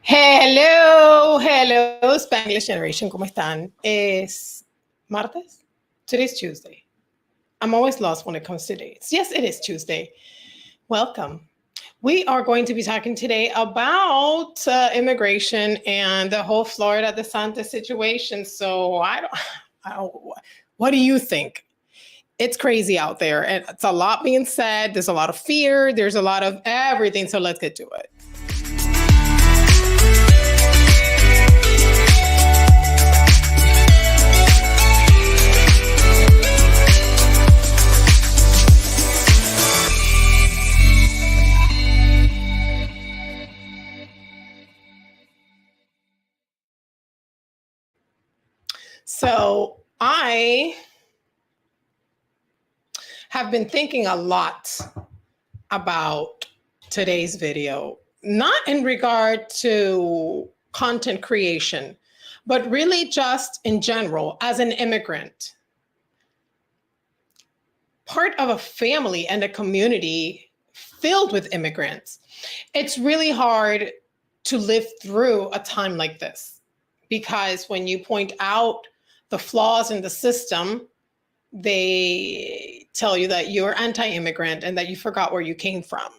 Hello, hello, Spanglish Generation. ¿Cómo están? Es martes? Today's Tuesday. I'm always lost when it comes to dates. Yes, it is Tuesday. Welcome. We are going to be talking today about immigration and the whole Florida DeSantis situation. So what do you think? It's crazy out there, and it's a lot being said. There's a lot of fear. There's a lot of everything. So let's get to it. So I have been thinking a lot about today's video, not in regard to content creation, but really just in general, as an immigrant, part of a family and a community filled with immigrants. It's really hard to live through a time like this, because when you point out the flaws in the system, they tell you that you're anti-immigrant and that you forgot where you came from.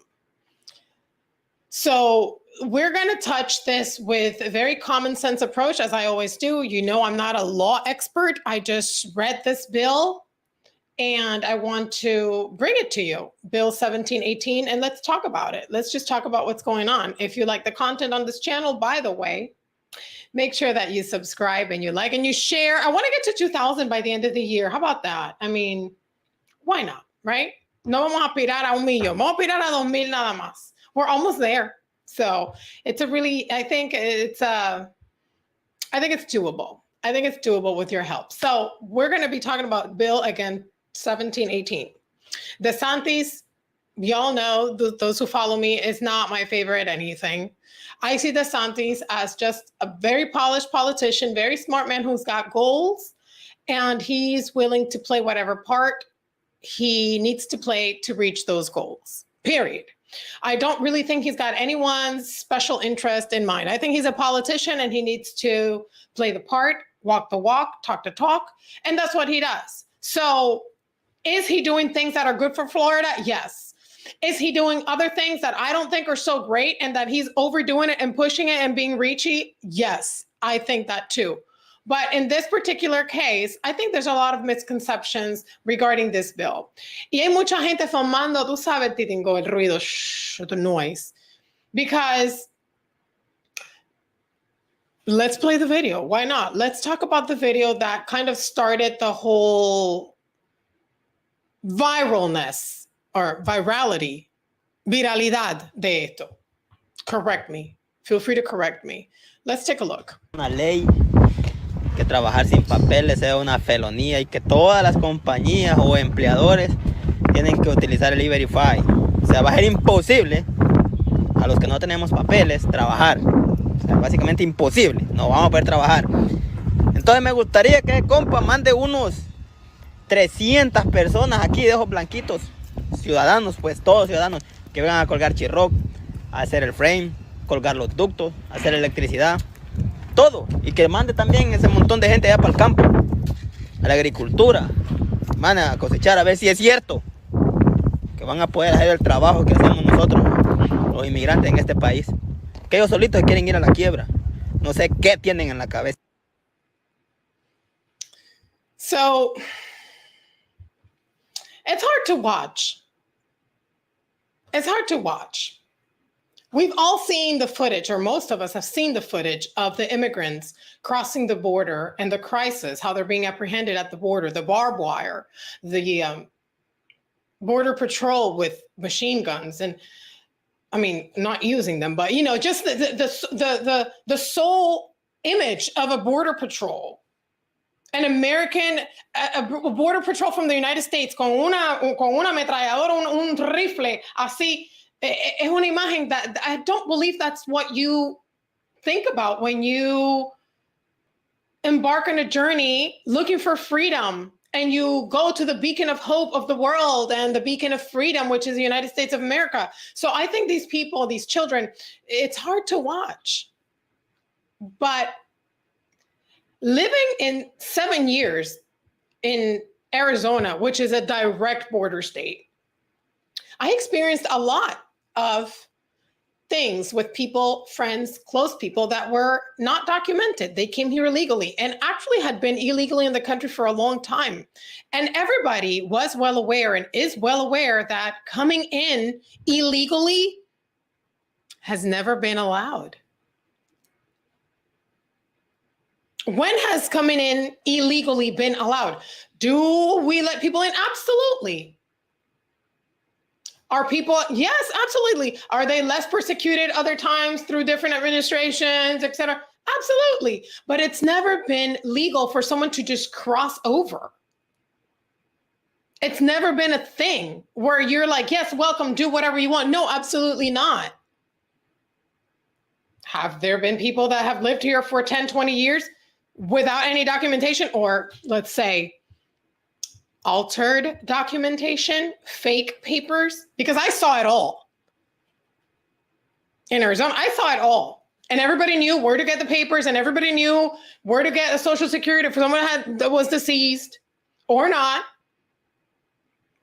So we're going to touch this with a very common sense approach, as I always do. You know, I'm not a law expert. I just read this bill and I want to bring it to you, Bill 1718, and let's talk about it. Let's just talk about what's going on. If you like the content on this channel, by the way, make sure that you subscribe and you like and you share. I want to get to 2,000 by the end of the year. How about that? I mean, why not, right? No vamos a aspirar a 1,000,000. Vamos a aspirar a 2,000 nada más. We're almost there. So it's a really, I think it's doable. I think it's doable with your help. So we're going to be talking about Bill, again, 1718. DeSantis, y'all know, those who follow me, is not my favorite anything. I see DeSantis as just a very polished politician, very smart man who's got goals, and he's willing to play whatever part he needs to play to reach those goals, period. I don't really think he's got anyone's special interest in mind. I think he's a politician and he needs to play the part, walk the walk, talk the talk, and that's what he does. So is he doing things that are good for Florida? Yes. Is he doing other things that I don't think are so great and that he's overdoing it and pushing it and being reachy? Yes, I think that too. But in this particular case, I think there's a lot of misconceptions regarding this bill. Y hay mucha gente fumando, tú sabes, Titingo, el ruido, shh, the noise. Because let's play the video. Why not? Let's talk about the video that kind of started the whole viralness or viralidad de esto. Correct me. Feel free to correct me. Let's take a look. Una ley que trabajar sin papeles sea una felonía y que todas las compañías o empleadores tienen que utilizar el E-Verify. O sea, va a ser imposible a los que no tenemos papeles trabajar. O sea, básicamente imposible. No vamos a poder trabajar. Entonces me gustaría que compa mande unos 300 personas aquí de ojos blanquitos, ciudadanos, pues todos ciudadanos, que vengan a colgar chirroc, a hacer el frame, colgar los ductos, hacer electricidad, todo. Y que mande también ese montón de gente allá para el campo, a la agricultura, van a cosechar, a ver si es cierto que van a poder hacer el trabajo que hacemos nosotros, los inmigrantes en este país. Que ellos solitos quieren ir a la quiebra. No sé qué tienen en la cabeza. So it's hard to watch. It's hard to watch. We've all seen the footage, or most of us have seen the footage of the immigrants crossing the border and the crisis, how they're being apprehended at the border, the barbed wire, the border patrol with machine guns, and I mean, not using them, but you know, just the sole image of a border patrol, an American, a border patrol from the United States con una ametralladora, un rifle, así. Es una imagen that I don't believe that's what you think about when you embark on a journey looking for freedom and you go to the beacon of hope of the world and the beacon of freedom, which is the United States of America. So I think these people, these children, it's hard to watch. But living in 7 years in Arizona, which is a direct border state, I experienced a lot of things with people, friends, close people that were not documented. They came here illegally and actually had been illegally in the country for a long time. And everybody was well aware and is well aware that coming in illegally has never been allowed. When has coming in illegally been allowed? Do we let people in? Absolutely. Are people, yes, absolutely. Are they less persecuted other times through different administrations, et cetera? Absolutely. But it's never been legal for someone to just cross over. It's never been a thing where you're like, yes, welcome, do whatever you want. No, absolutely not. Have there been people that have lived here for 10, 20 years without any documentation, or let's say altered documentation, fake papers? Because I saw it all. In Arizona, I saw it all. And everybody knew where to get the papers, and everybody knew where to get a Social Security if someone that was deceased or not.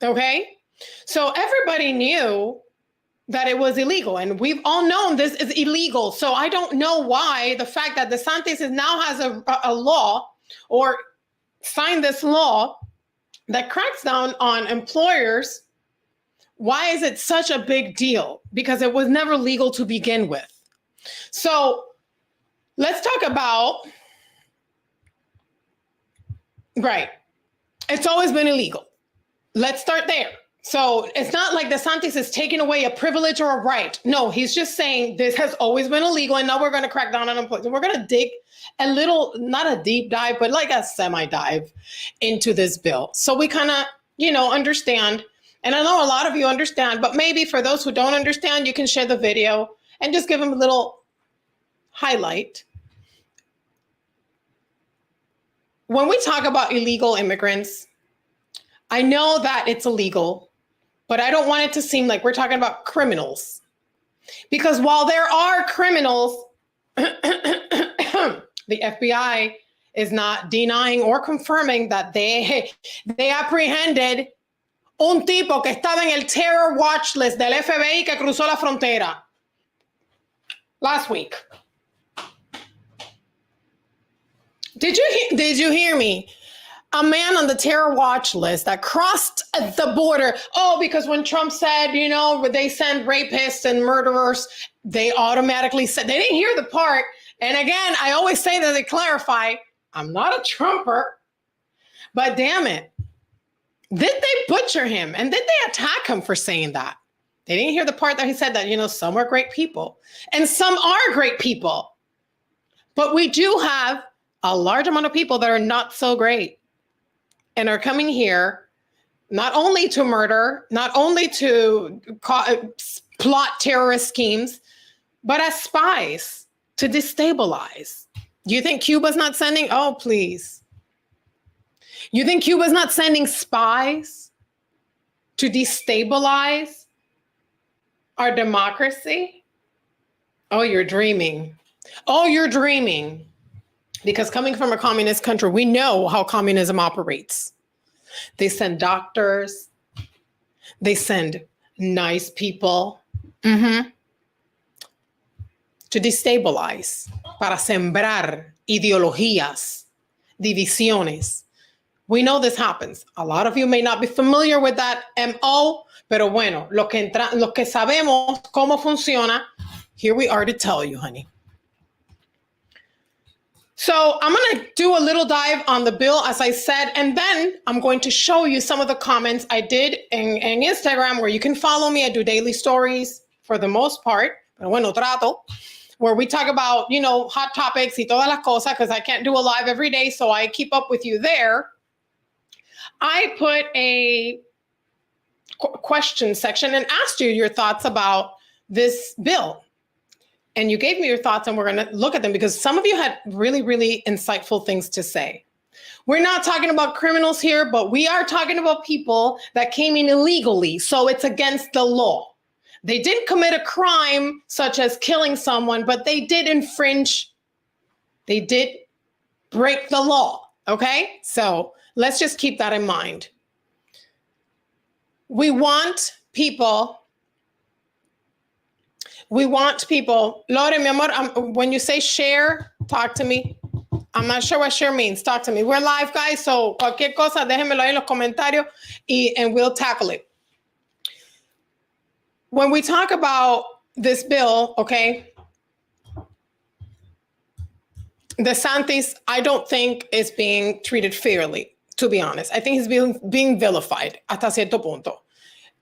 Okay? So everybody knew that it was illegal, and we've all known this is illegal. So I don't know why the fact that DeSantis now has a law or signed this law that cracks down on employers, why is it such a big deal? Because it was never legal to begin with. So let's talk about, right, it's always been illegal. Let's start there. So it's not like DeSantis is taking away a privilege or a right. No, he's just saying this has always been illegal, and now we're going to crack down on employment. We're going to dig a little, not a deep dive, but like a semi-dive into this bill. So we kind of, understand. And I know a lot of you understand, but maybe for those who don't understand, you can share the video and just give them a little highlight. When we talk about illegal immigrants, I know that it's illegal, but I don't want it to seem like we're talking about criminals. Because while there are criminals, the FBI is not denying or confirming that they apprehended un tipo que estaba en el terror watch list del FBI que cruzó la frontera last week. Did you hear me? A man on the terror watch list that crossed the border. Oh, because when Trump said, they send rapists and murderers, they automatically said, they didn't hear the part. And again, I always say that they clarify, I'm not a Trumper, but damn it. Did they butcher him? And did they attack him for saying that? They didn't hear the part that he said that, some are great people and some are great people. But we do have a large amount of people that are not so great and are coming here not only to murder, not only to plot terrorist schemes, but as spies to destabilize. Do you think Cuba's not sending? Oh, please. You think Cuba's not sending spies to destabilize our democracy? Oh, you're dreaming. Oh, you're dreaming. Because coming from a communist country, we know how communism operates. They send doctors. They send nice people to destabilize, para sembrar ideologías, divisiones. We know this happens. A lot of you may not be familiar with that MO, pero bueno, lo que sabemos cómo funciona, here we are to tell you, honey. So I'm going to do a little dive on the bill, as I said, and then I'm going to show you some of the comments I did in Instagram, where you can follow me. I do daily stories for the most part, pero bueno, trato, where we talk about, hot topics y todas las cosas, because I can't do a live every day, so I keep up with you there. I put a question section and asked you your thoughts about this bill. And you gave me your thoughts, and we're going to look at them because some of you had really, really insightful things to say. We're not talking about criminals here, but we are talking about people that came in illegally. So it's against the law. They didn't commit a crime such as killing someone, but they did infringe They did break the law, okay? So let's just keep that in mind. We want people, Lore, mi amor, when you say share, talk to me. I'm not sure what share means. Talk to me. We're live, guys, so cualquier cosa, déjenmelo ahí en los comentarios and we'll tackle it. When we talk about this bill, okay, DeSantis, I don't think is being treated fairly, to be honest. I think he's being vilified hasta cierto punto.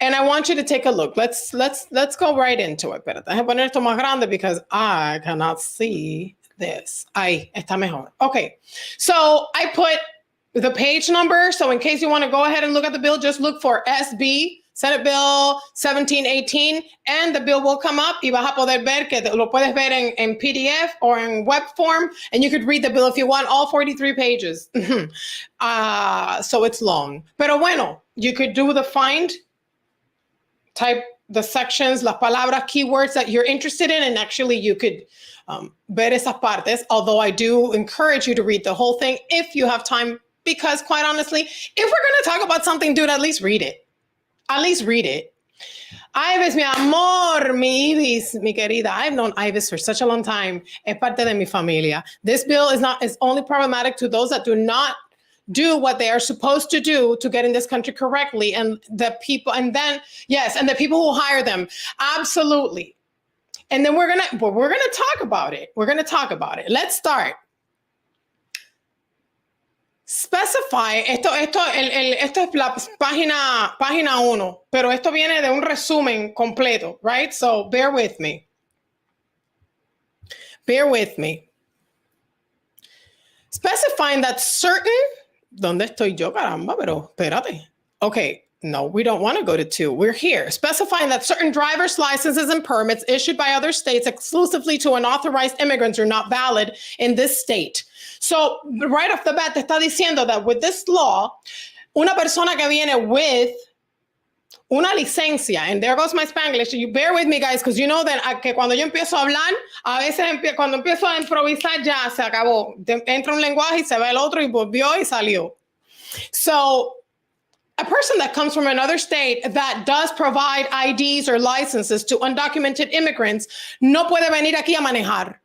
And I want you to take a look. Let's go right into it. Espérate, déjame poner esto más grande because I cannot see this. Ahí, está mejor. Okay, so I put the page number. So in case you want to go ahead and look at the bill, just look for SB, Senate Bill 1718, and the bill will come up. Y vas a poder ver que lo puedes ver en PDF or in web form, and you could read the bill if you want, all 43 pages. So it's long. Pero bueno, you could do the find, type the sections, las palabras, keywords that you're interested in, and actually you could ver esas partes, although I do encourage you to read the whole thing if you have time, because quite honestly, if we're going to talk about something, dude, at least read it. At least read it. Ives, mi amor, mi Ibis, mi querida. I've known Ives for such a long time. Es parte de mi familia. This bill is only problematic to those that do not do what they are supposed to do to get in this country correctly. And the people, and then, yes, and the people who hire them. Absolutely. And then we're gonna talk about it. We're gonna talk about it. Let's start. Specify, esto es la página 1, pero esto viene de un resumen completo, right? So bear with me. Bear with me. Specifying that certain, ¿dónde estoy yo, caramba? Pero espérate. Okay, no, we don't want to go to 2. We're here. Specifying that certain driver's licenses and permits issued by other states exclusively to unauthorized immigrants are not valid in this state. So right off the bat, te está diciendo that with this law, una persona que viene with una licencia, and there goes my Spanglish, you bear with me, guys, because you know that que cuando yo empiezo a hablar, a veces cuando empiezo a improvisar ya se acabó. Entra un lenguaje y se va el otro y volvió y salió. So a person that comes from another state that does provide IDs or licenses to undocumented immigrants no puede venir aquí a manejar,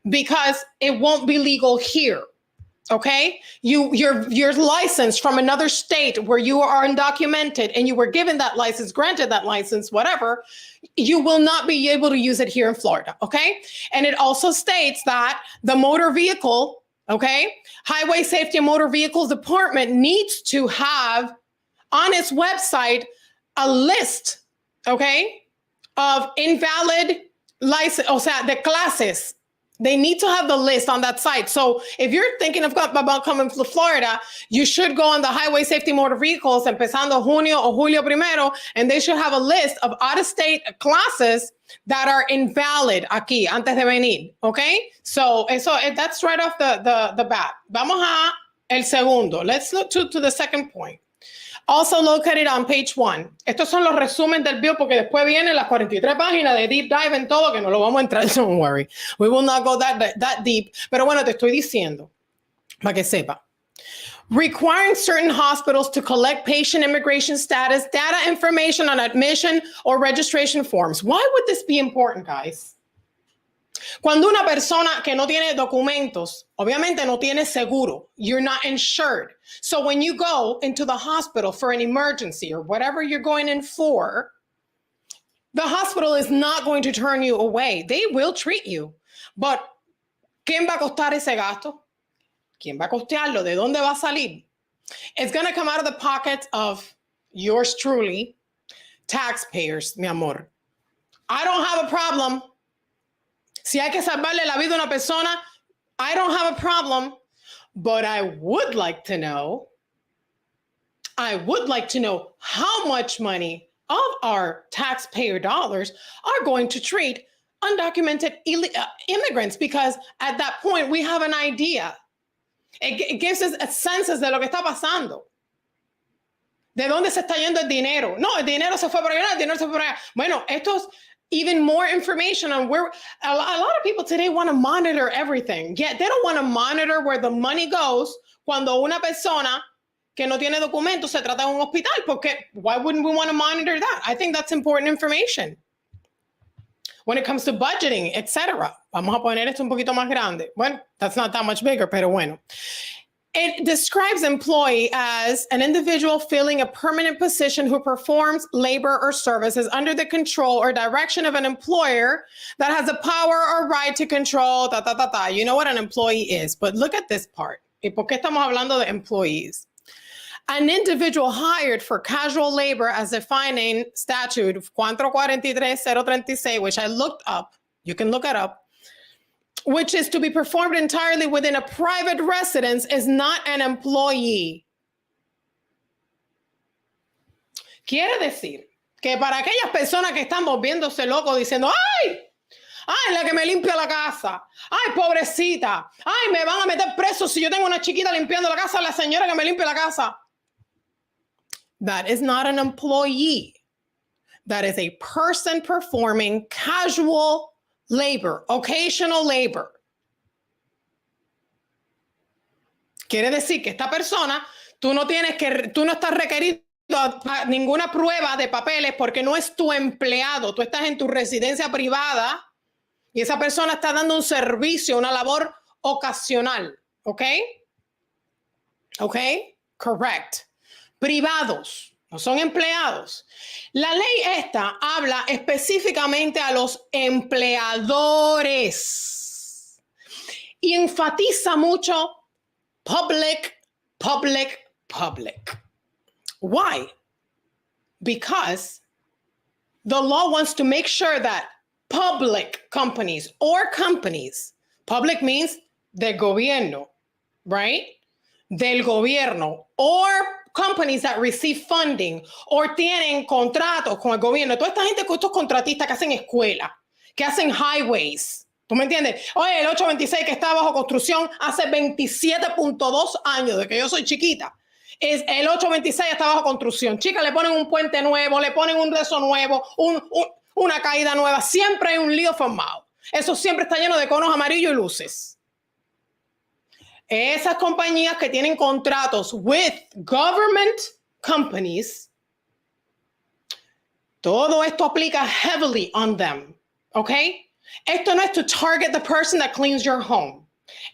because it won't be legal here, okay? You're licensed from another state where you are undocumented and you were given that license, granted that license, whatever, you will not be able to use it here in Florida, okay? And it also states that the motor vehicle, okay, Highway Safety and Motor Vehicles Department needs to have on its website a list, okay, of invalid license, o sea, de clases. They need to have the list on that site. So if you're thinking about coming to Florida, you should go on the Highway Safety Motor Vehicles, empezando junio o julio primero, and they should have a list of out-of-state classes that are invalid aquí, antes de venir, okay? So that's right off the bat. Vamos a el segundo. Let's look to the second point. Also located on page 1. Estos son los resúmenes del bill porque después vienen las 43 páginas de deep dive en todo que no lo vamos a entrar, don't worry. We will not go that deep. Pero bueno, te estoy diciendo, para que sepa. Requiring certain hospitals to collect patient immigration status, data information on admission or registration forms. Why would this be important, guys? Cuando una persona que no tiene documentos, obviamente no tiene seguro, you're not insured. So when you go into the hospital for an emergency or whatever you're going in for, the hospital is not going to turn you away. They will treat you. But ¿quién va a costar ese gasto? ¿Quién va a costearlo? ¿De dónde va a salir? It's going to come out of the pockets of yours truly, taxpayers, mi amor. I don't have a problem. Si hay que salvarle la vida a una persona, I don't have a problem, but I would like to know how much money of our taxpayer dollars are going to treat undocumented immigrants, because at that point we have an idea. It gives us a sense de lo que está pasando. ¿De dónde se está yendo el dinero? No, el dinero se fue por allá, el dinero se fue por allá. Bueno, even more information on where a lot of people today want to monitor everything. Yet they don't want to monitor where the money goes cuando una persona que no tiene documentos se trata de un hospital. Porque why wouldn't we want to monitor that? I think that's important information. When it comes to budgeting, etc. Vamos a poner esto un poquito más grande. Well, that's not that much bigger, pero bueno. It describes employee as an individual filling a permanent position who performs labor or services under the control or direction of an employer that has the power or right to control, You know what an employee is, but look at this part. ¿Y por qué estamos hablando de employees? An individual hired for casual labor as defined in statute 443-036, which I looked up, you can look it up, which is to be performed entirely within a private residence, is not an employee. Quiere decir que para aquellas personas que están volviéndose locos diciendo, ¡ay! ¡Ay, la que me limpia la casa! ¡Ay, pobrecita! ¡Ay, me van a meter preso si yo tengo una chiquita limpiando la casa, la señora que me limpia la casa! That is not an employee. That is a person performing casual labor, occasional labor. Quiere decir que esta persona, tú no estás requerido ninguna prueba de papeles porque no es tu empleado. Tú estás en tu residencia privada y esa persona está dando un servicio, una labor ocasional. ¿Ok? ¿Ok? Correct. Privados, no son empleados. La ley esta habla específicamente a los empleadores y enfatiza mucho public. Why? Because the law wants to make sure that public companies or companies, public means del gobierno, right? Del gobierno, or companies that receive funding or tienen contratos con el gobierno. Toda esta gente, estos contratistas que hacen escuela, que hacen highways. ¿Tú me entiendes? Oye, el 826 que está bajo construcción hace 27.2 años de que yo soy chiquita. El 826 está bajo construcción. Chicas, le ponen un puente nuevo, le ponen un rezo nuevo, una caída nueva. Siempre hay un lío formado. Eso siempre está lleno de conos amarillos y luces. Esas compañías que tienen contratos with government companies, todo esto aplica heavily on them, ¿ok? Esto no es to target the person that cleans your home.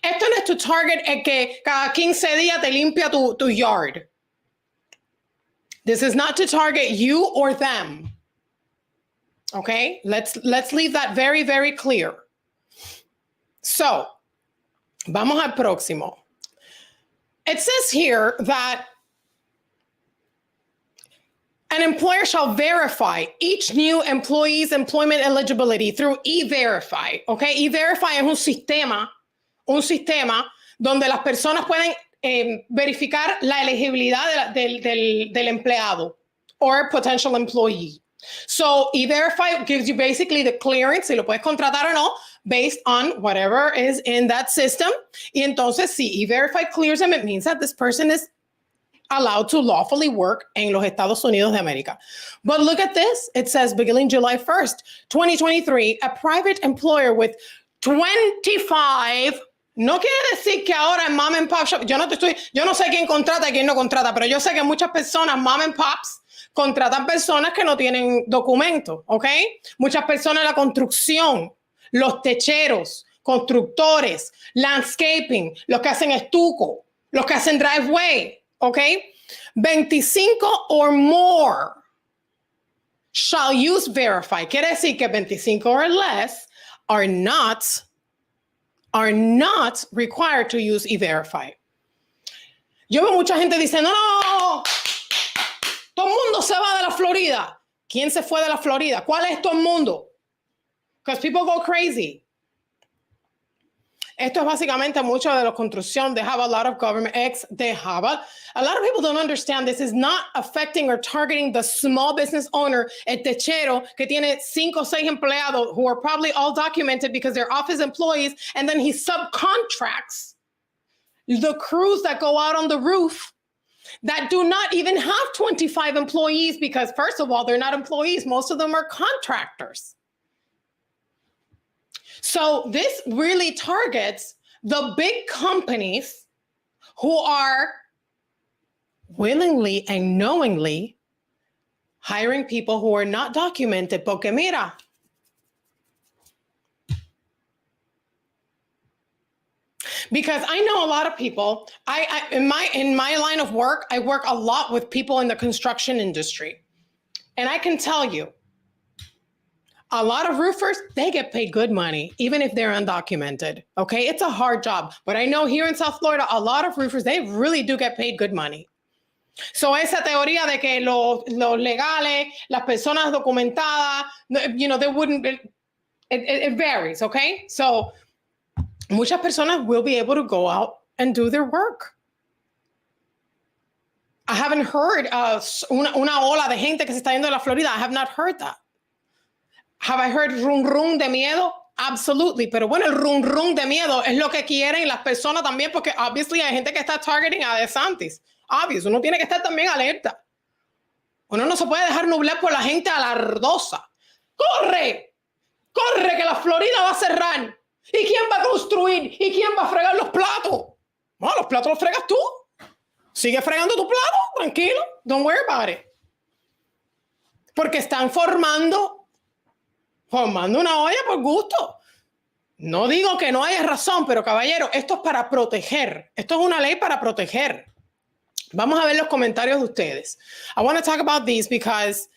Esto no es to target el que cada 15 días te limpia tu yard. This is not to target you or them. Okay? Let's leave that very, very clear. So, vamos al próximo. It says here that an employer shall verify each new employee's employment eligibility through E-Verify. Okay? E-Verify es un sistema donde las personas pueden verificar la elegibilidad del empleado or potential employee. So E-Verify gives you basically the clearance, si lo puedes contratar o no, based on whatever is in that system. Y entonces, si E-Verify clears them, it means that this person is allowed to lawfully work en los Estados Unidos de América. But look at this. It says, beginning July 1st, 2023, a private employer with 25, no quiere decir que ahora en mom and pop shop, yo no sé quién contrata y quién no contrata, pero yo sé que muchas personas, mom and pops, contratan personas que no tienen documentos, ¿ok? Muchas personas en la construcción, los techeros, constructores, landscaping, los que hacen estuco, los que hacen driveway, ¿ok? 25 or more shall use verify. Quiere decir que 25 or less are not required to use E-Verify. Yo veo mucha gente diciendo, no, todo el mundo se va de la Florida. ¿Quién se fue de la Florida? ¿Cuál es todo el mundo? Because people go crazy. Esto es básicamente mucho de la construcción. They have a lot of government a lot of people don't understand this is not affecting or targeting the small business owner, el techero, que tiene 5 o 6 empleados who are probably all documented because they're office employees, and then he subcontracts the crews that go out on the roof that do not even have 25 employees because, first of all, they're not employees. Most of them are contractors. So this really targets the big companies who are willingly and knowingly hiring people who are not documented. Porque mira, because I know a lot of people, in my line of work, I work a lot with people in the construction industry. And I can tell you, a lot of roofers, they get paid good money, even if they're undocumented, okay? It's a hard job. But I know here in South Florida, a lot of roofers, they really do get paid good money. So esa teoría de que los legales, las personas documentadas, you know, they wouldn't, it varies, okay? So muchas personas will be able to go out and do their work. I haven't heard una ola de gente que se está yendo de la Florida. I have not heard that. Have I heard rum de miedo? Absolutely. Pero bueno, el rum de miedo es lo que quieren las personas también, porque obviously hay gente que está targeting a DeSantis. Obvious, uno tiene que estar también alerta. Uno no se puede dejar nublar por la gente alardosa. ¡Corre! ¡Corre que la Florida va a cerrar! ¿Y quién va a construir? ¿Y quién va a fregar los platos? No, los platos los fregas tú. Sigue fregando tu plato, tranquilo. Don't worry about it. Porque están formando una olla por gusto. No digo que no haya razón, pero caballero, esto es para proteger. Esto es una ley para proteger. Vamos a ver los comentarios de ustedes. I want to talk about these because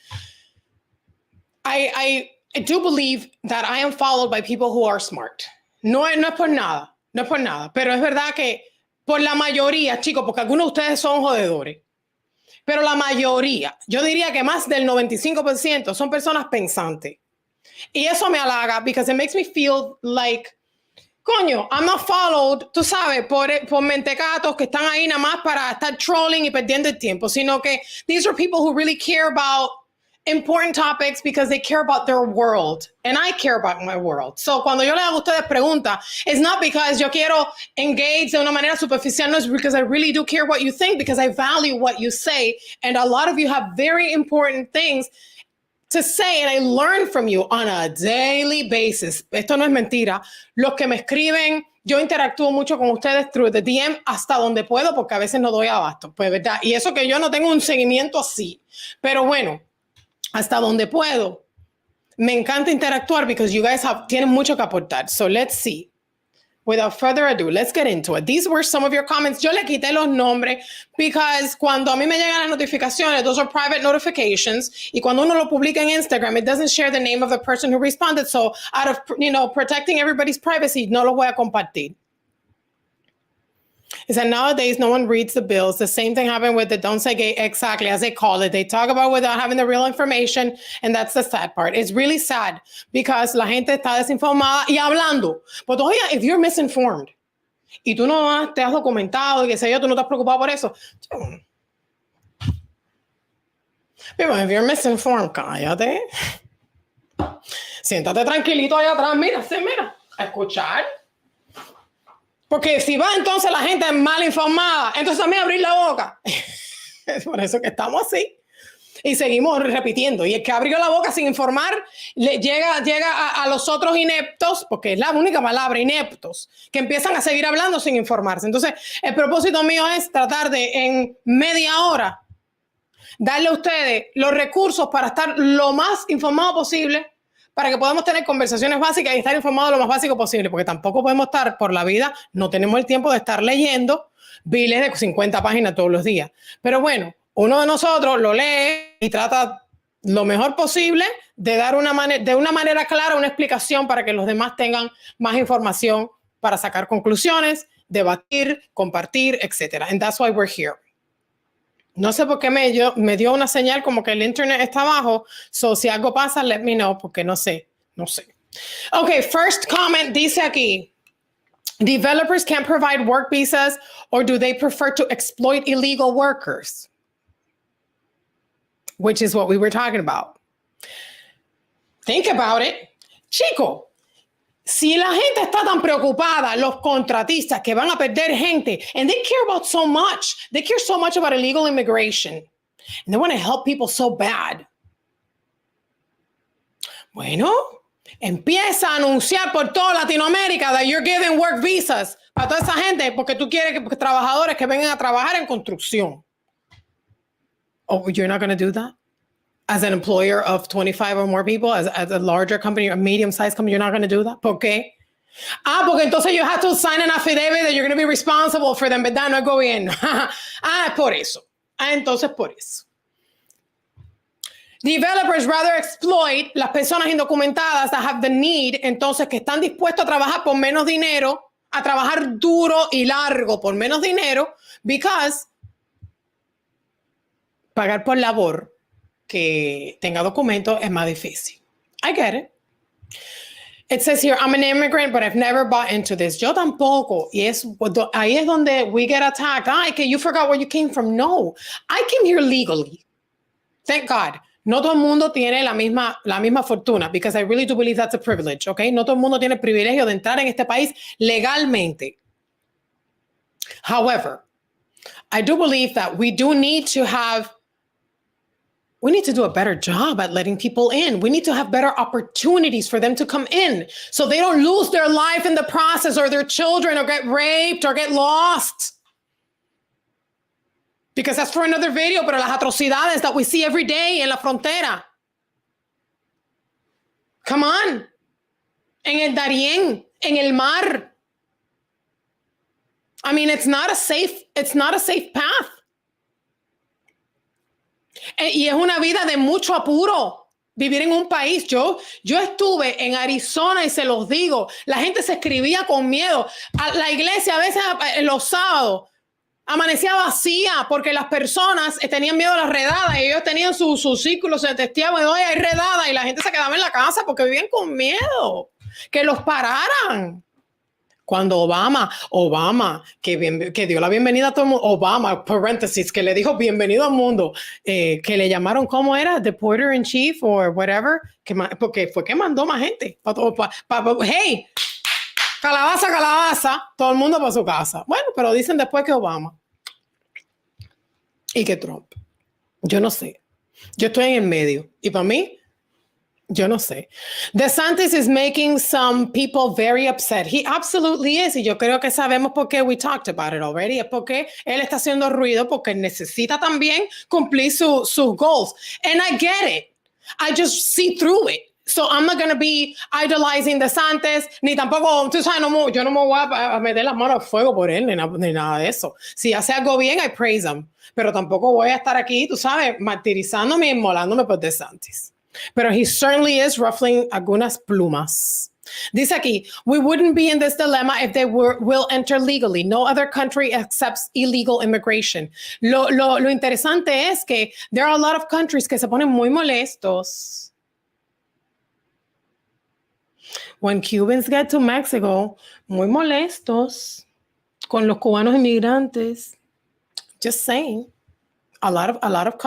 I do believe that I am followed by people who are smart. No es por nada, no es por nada, pero es verdad que por la mayoría, chicos, porque algunos de ustedes son jodedores, pero la mayoría, yo diría que más del 95% son personas pensantes. Y eso me halaga because it makes me feel like, coño, I'm not followed, tú sabes, por mentecatos que están ahí nada más para estar trolling y perdiendo el tiempo, sino que these are people who really care about important topics because they care about their world. And I care about my world. So cuando yo le hago a ustedes preguntas, it's not because yo quiero engage de una manera superficial, no, it's because I really do care what you think, because I value what you say. And a lot of you have very important things to say, and I learn from you on a daily basis. Esto no es mentira. Los que me escriben, yo interactúo mucho con ustedes through the DM hasta donde puedo, porque a veces no doy abasto, pues verdad. Y eso que yo no tengo un seguimiento así. Pero bueno, hasta donde puedo. Me encanta interactuar because you guys tienen mucho que aportar. So let's see. Without further ado, let's get into it. These were some of your comments. Yo le quité los nombres because cuando a mí me llegan las notificaciones, those are private notifications. Y cuando uno lo publica en Instagram, it doesn't share the name of the person who responded. So out of, protecting everybody's privacy, no los voy a compartir. It said nowadays, no one reads the bills. The same thing happened with the Don't Say Gay, exactly as they call it. They talk about without having the real information, and that's the sad part. It's really sad because la gente está desinformada y hablando. But oye, if you're misinformed y tú no te has documentado y qué sé yo, tú no estás preocupado por eso. Pero if you're misinformed, cállate. Siéntate tranquilito allá atrás, mira, a escuchar. Porque si va entonces la gente mal informada, entonces también abrir la boca. Es por eso que estamos así. Y seguimos repitiendo. Y el que abrió la boca sin informar, llega a los otros ineptos, porque es la única palabra, ineptos, que empiezan a seguir hablando sin informarse. Entonces, el propósito mío es tratar de, en media hora, darle a ustedes los recursos para estar lo más informado posible, para que podamos tener conversaciones básicas y estar informados lo más básico posible, porque tampoco podemos estar por la vida, no tenemos el tiempo de estar leyendo biles de 50 páginas todos los días. Pero bueno, uno de nosotros lo lee y trata lo mejor posible de dar de una manera clara una explicación para que los demás tengan más información para sacar conclusiones, debatir, compartir, etc. And that's why we're here. No sé por qué me dio una señal como que el internet está abajo. So, si algo pasa, let me know, porque no sé. Okay, first comment dice aquí. Developers can't provide work visas, or do they prefer to exploit illegal workers? Which is what we were talking about. Think about it. Chico, si la gente está tan preocupada, los contratistas que van a perder gente, and they care about so much, they care so much about illegal immigration, and they want to help people so bad. Bueno, Empieza a anunciar por toda Latinoamérica that you're giving work visas para toda esa gente porque tú quieres que trabajadores que vengan a trabajar en construcción. Oh, you're not going to do that? As an employer of 25 or more people, as a larger company, a medium-sized company, you're not going to do that? ¿Por qué? Porque entonces you have to sign an affidavit that you're going to be responsible for them, ¿verdad? No el gobierno. Es por eso. Entonces por eso. Developers rather exploit las personas indocumentadas that have the need, entonces que están dispuestos a trabajar por menos dinero, a trabajar duro y largo por menos dinero, because pagar por labor que tenga documentos es más difícil. I get it. It says here, I'm an immigrant, but I've never bought into this. Yo tampoco. Y ahí es donde we get attacked. Ay, que you forgot where you came from. No, I came here legally. Thank God. No todo el mundo tiene la misma fortuna, because I really do believe that's a privilege, okay? No todo el mundo tiene el privilegio de entrar en este país legalmente. However, I do believe that we do need to do a better job at letting people in. We need to have better opportunities for them to come in so they don't lose their life in the process, or their children, or get raped, or get lost. Because that's for another video, pero las atrocidades that we see every day en la frontera. Come on. En el Darién, en el mar. I mean, it's not a safe path. Y es una vida de mucho apuro. Vivir en un país. Yo estuve en Arizona y se los digo, la gente se escribía con miedo. La iglesia a veces los sábados amanecía vacía porque las personas tenían miedo a las redadas y ellos tenían sus círculos de testigo de hoy hay redadas y la gente se quedaba en la casa porque vivían con miedo que los pararan. Cuando Obama, que dio la bienvenida a todo el mundo, Obama, paréntesis, que le dijo bienvenido al mundo, que le llamaron, ¿cómo era? The Porter in Chief or whatever, porque fue que mandó más gente. Hey, calabaza, todo el mundo para su casa. Bueno, pero dicen después que Obama y que Trump. Yo no sé. Yo estoy en el medio. Y para mí, yo no sé. DeSantis is making some people very upset. He absolutely is. Y yo creo que sabemos por qué we talked about it already. Es porque él está haciendo ruido porque necesita también cumplir sus goals. And I get it. I just see through it. So I'm not going to be idolizing DeSantis, ni tampoco, tú sabes, yo no me voy a meter las manos al fuego por él, ni nada de eso. Si hace algo bien, I praise him. Pero tampoco voy a estar aquí, tú sabes, martirizándome y inmolándome por DeSantis. Pero he certainly is ruffling algunas plumas. Dice aquí, we wouldn't be in this dilemma if they will enter legally. No other country accepts illegal immigration. Lo interesante es que there are a lot of countries que se ponen muy molestos when Cubans get to Mexico, muy molestos con los cubanos inmigrantes. Just saying, a lot of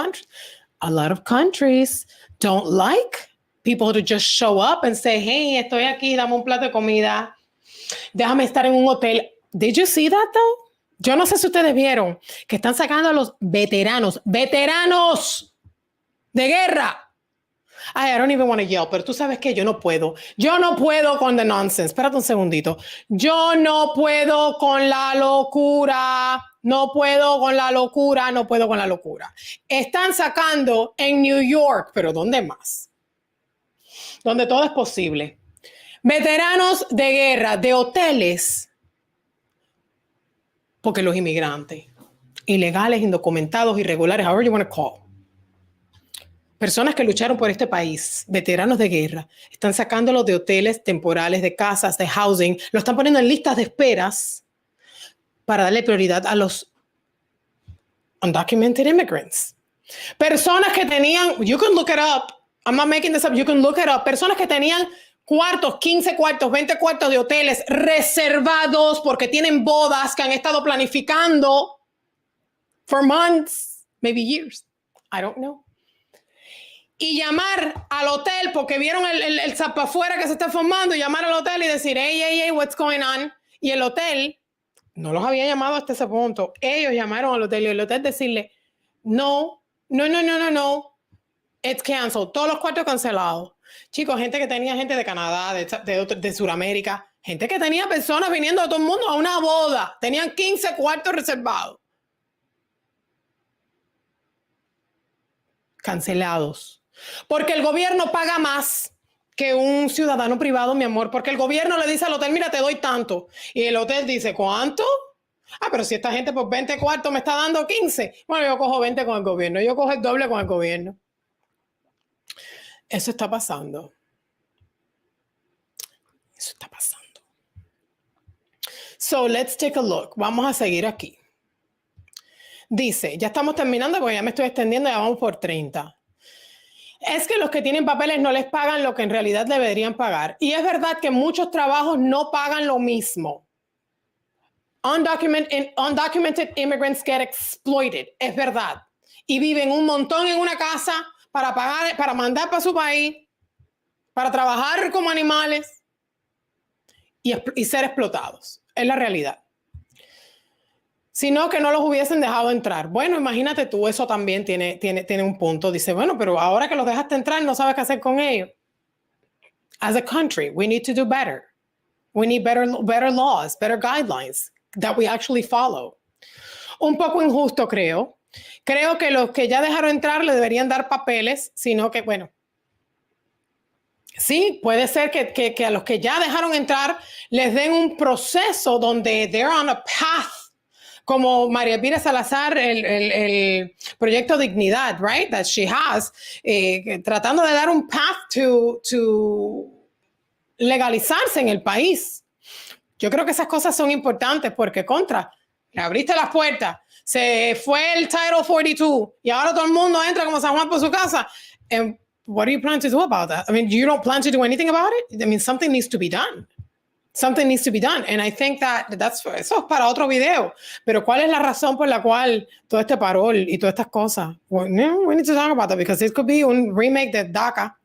countries don't like people to just show up and say, hey, estoy aquí, dame un plato de comida, déjame estar en un hotel. Did you see that though? Yo no sé si ustedes vieron que están sacando a los veteranos de guerra. I don't even want to yell, pero tú sabes que yo no puedo con the nonsense. Espérate un segundito. Yo no puedo con la locura. Están sacando en New York, pero ¿dónde más? Donde todo es posible. Veteranos de guerra, de hoteles, porque los inmigrantes, ilegales, indocumentados, irregulares, however you want to call, personas que lucharon por este país, veteranos de guerra, están sacándolos de hoteles temporales, de casas, de housing, lo están poniendo en listas de esperas para darle prioridad a los undocumented immigrants. Personas que tenían, you can look it up, I'm not making this up, you can look it up, personas que tenían cuartos, 15 cuartos, 20 cuartos de hoteles reservados porque tienen bodas que han estado planificando for months, maybe years, I don't know. Y llamar al hotel porque vieron el zapafuera que se está formando, y llamar al hotel y decir, hey, what's going on? Y el hotel no los había llamado hasta ese punto. Ellos llamaron al hotel y el hotel decirle, no, it's canceled. Todos los cuartos cancelados. Chicos, gente que tenía gente de Canadá, de Sudamérica, gente que tenía personas viniendo de todo el mundo a una boda. Tenían 15 cuartos reservados. Cancelados. Porque el gobierno paga más que un ciudadano privado, mi amor. Porque el gobierno le dice al hotel, mira, te doy tanto. Y el hotel dice, ¿cuánto? Ah, pero si esta gente por 20 cuartos me está dando 15. Bueno, yo cojo 20 con el gobierno. Yo cojo el doble con el gobierno. Eso está pasando. Eso está pasando. So, let's take a look. Vamos a seguir aquí. Dice, ya estamos terminando porque ya me estoy extendiendo, ya vamos por 30. Es que los que tienen papeles no les pagan lo que en realidad deberían pagar. Y es verdad que muchos trabajos no pagan lo mismo. Undocumented immigrants get exploited. Es verdad. Y viven un montón en una casa para pagar, para mandar para su país, para trabajar como animales y ser explotados. Es la realidad. Sino que no los hubiesen dejado entrar. Bueno, imagínate tú, eso también tiene un punto. Dice, bueno, pero ahora que los dejaste entrar, no sabes qué hacer con ellos. As a country, we need to do better. We need better laws, better guidelines that we actually follow. Un poco injusto, creo. Creo que los que ya dejaron entrar le deberían dar papeles, sino que, bueno, sí, puede ser que a los que ya dejaron entrar les den un proceso donde they're on a path, como María Elvira Salazar, el proyecto Dignidad, right, that she has, tratando de dar un path to legalizarse en el país. Yo creo que esas cosas son importantes porque le abriste las puertas, se fue el Title 42 y ahora todo el mundo entra como San Juan por su casa. And what do you plan to do about that? I mean, you don't plan to do anything about it? I mean, something needs to be done. Something needs to be done. And I think eso es para otro video. Pero ¿cuál es la razón por la cual todo este parol y todas estas cosas? Well, no, we need to talk about that because it could be un remake de DACA.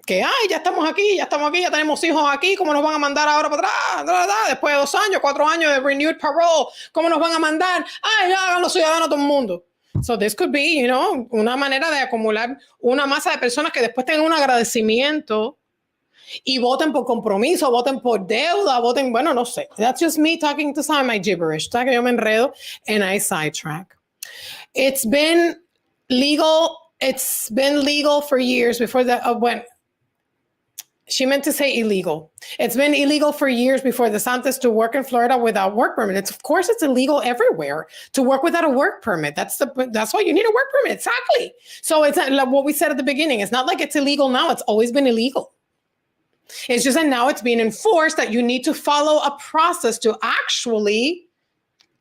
Que, ya estamos aquí, ya tenemos hijos aquí, ¿cómo nos van a mandar ahora para atrás? Después de 2 años, 4 años de renewed parole, ¿cómo nos van a mandar? Ya hagan los ciudadanos todo el mundo. So this could be, una manera de acumular una masa de personas que después tengan un agradecimiento y voten por compromiso, voten por deuda, voten, bueno, no sé. That's just me talking to some of my gibberish. ¿Sabes que yo me enredo and I sidetrack? It's been legal for years before she meant to say illegal. It's been illegal for years before DeSantis to work in Florida without work permit. Of course, it's illegal everywhere to work without a work permit. That's why you need a work permit. Exactly. So it's like what we said at the beginning. It's not like it's illegal now. It's always been illegal. It's just that now it's being enforced that you need to follow a process to actually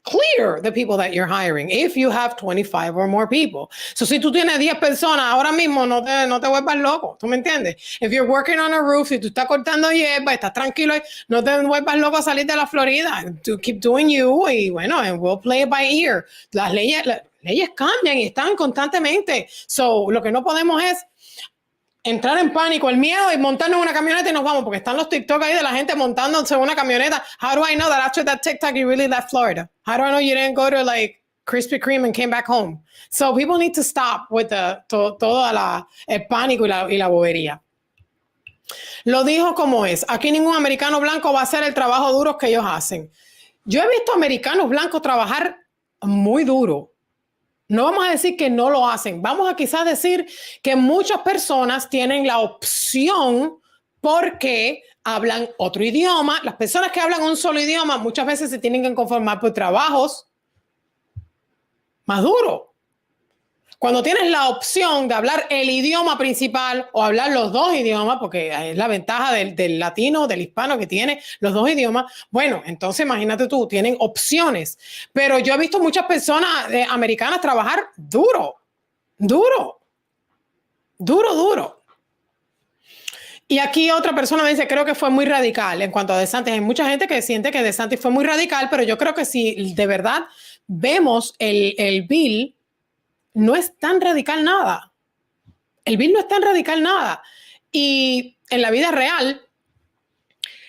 clear the people that you're hiring if you have 25 or more people. So si tú tienes 10 personas, ahora mismo no te vuelvas loco, ¿tú me entiendes? If you're working on a roof, si tú estás cortando hierba, estás tranquilo, no te vuelvas loco a salir de la Florida. To keep doing you y bueno, and we'll play it by ear. Las leyes cambian y están constantemente. So lo que no podemos es entrar en pánico, el miedo y montarnos en una camioneta y nos vamos, porque están los TikTok ahí de la gente montándose en una camioneta. How do I know that after that TikTok you really left Florida? How do I know you didn't go to like Krispy Kreme and came back home? So people need to stop with todo el pánico y la bobería. Lo dijo como es. Aquí ningún americano blanco va a hacer el trabajo duro que ellos hacen. Yo he visto americanos blancos trabajar muy duro. No vamos a decir que no lo hacen. Vamos a quizás decir que muchas personas tienen la opción porque hablan otro idioma. Las personas que hablan un solo idioma muchas veces se tienen que conformar por trabajos más duros. Cuando tienes la opción de hablar el idioma principal o hablar los 2 idiomas, porque es la ventaja del latino, del hispano que tiene los 2 idiomas, bueno, entonces imagínate tú, tienen opciones. Pero yo he visto muchas personas americanas trabajar duro. Y aquí otra persona me dice, creo que fue muy radical en cuanto a DeSantis. Hay mucha gente que siente que DeSantis fue muy radical, pero yo creo que si de verdad vemos el bill, no es tan radical nada. El bill no es tan radical nada. Y en la vida real,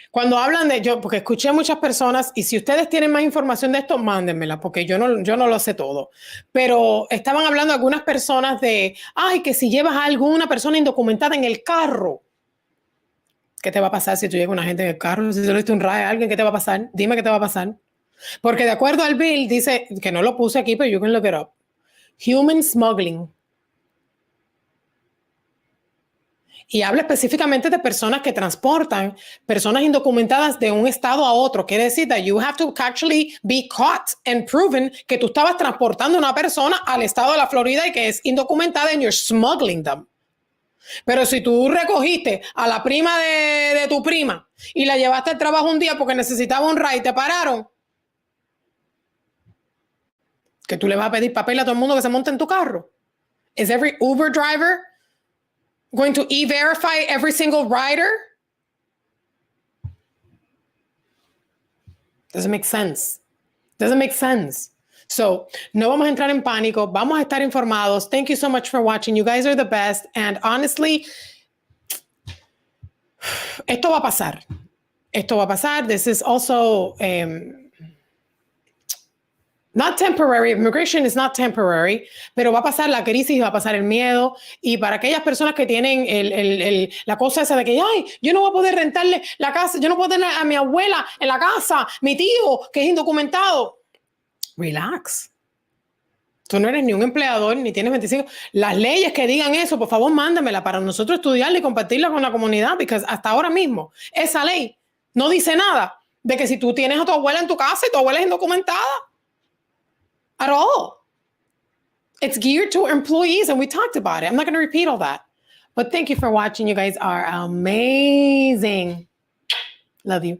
cuando hablan porque escuché a muchas personas, y si ustedes tienen más información de esto, mándenmela, porque yo no lo sé todo. Pero estaban hablando algunas personas de, que si llevas a alguna persona indocumentada en el carro, ¿Qué te va a pasar si tú llegas con una gente en el carro? Si tú le diste un ride a alguien, ¿qué te va a pasar? Dime qué te va a pasar. Porque de acuerdo al bill, dice, que no lo puse aquí, pero you can look it up. Human smuggling. Y habla específicamente de personas que transportan personas indocumentadas de un estado a otro. Quiere decir that you have to actually be caught and proven que tú estabas transportando a una persona al estado de la Florida y que es indocumentada and you're smuggling them. Pero si tú recogiste a la prima de tu prima y la llevaste al trabajo un día porque necesitaba un ride y te pararon, que tú le vas a pedir papel a todo el mundo que se monte en tu carro. Is every Uber driver going to e-verify every single rider? Doesn't make sense. Doesn't make sense. So, no vamos a entrar en pánico. Vamos a estar informados. Thank you so much for watching. You guys are the best. And honestly, esto va a pasar. Esto va a pasar. This is also not temporary. Immigration is not temporary, pero va a pasar la crisis, va a pasar el miedo. Y para aquellas personas que tienen la cosa esa de que, ay, yo no voy a poder rentarle la casa, yo no puedo tener a mi abuela en la casa, mi tío que es indocumentado. Relax. Tú no eres ni un empleador, ni tienes 25. Las leyes que digan eso, por favor, mándamela para nosotros estudiarla y compartirla con la comunidad, porque hasta ahora mismo esa ley no dice nada de que si tú tienes a tu abuela en tu casa y tu abuela es indocumentada. At all. It's geared to employees, and we talked about it. I'm not going to repeat all that. But thank you for watching. You guys are amazing. Love you.